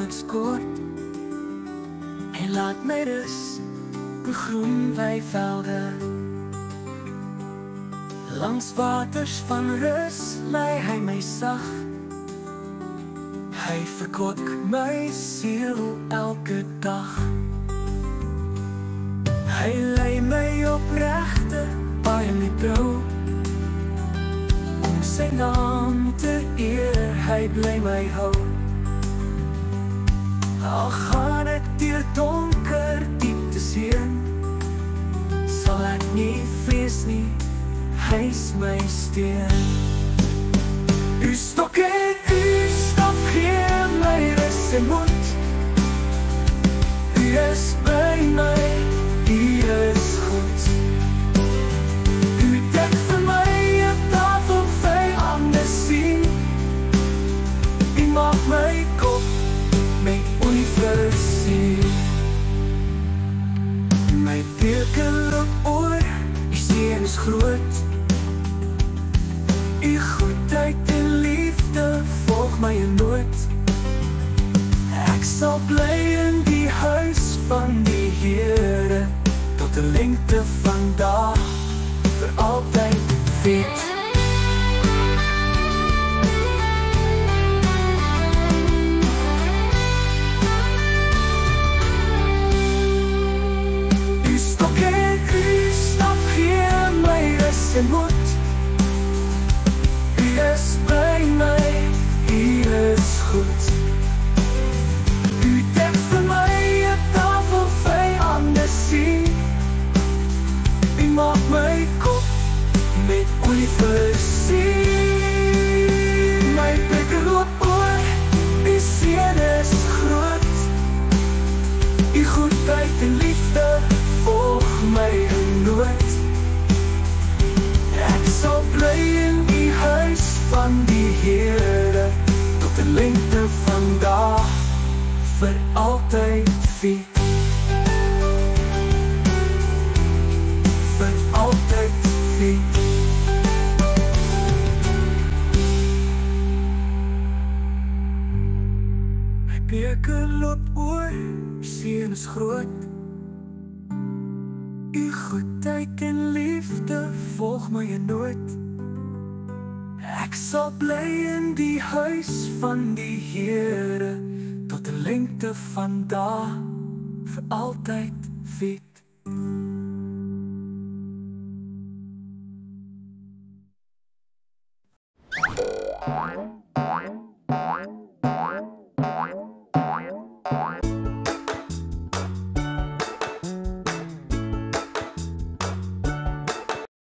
nooit kort. En laat my rus in groen weivelde. Langs waters van rus lei hy my sag. Hy verkwik my siel elke dag. Hy lei my op regte paai in die brou. Om sy naam te eer, hy bly my hou. Al gaan ek deur donker dieptes heen, sal ek nie vrees nie, hy's my steun. U stok en u staf gee my rus en moed. U is by my, u is goed. U dek vir my 'n tafel vyande sien. U maak my kop met olie versier. My beke loop oor, u seën is groot. U goedheid en liefde volg my in nood. Ek sal bly in die huis van die Here, tot die lengte van dae, vir altyd weet. U stok en u staf gee my rus en moed. U is by my, u is goed. U dek vir my 'n tafel vyande sien. U maak my kop met olie versier. My beker loop oor, u seën is groot. U goedheid en liefde volg my in nood. Ek sal bly in die huis van die Here, tot die lengte van dae, vir altyd weet. Vir altyd weet. My beker loop oor, seën is groot. U goedheid en liefde volg my in nood. Ek sal bly in die huis van die Here, tot die lengte van dae, vir altyd weet.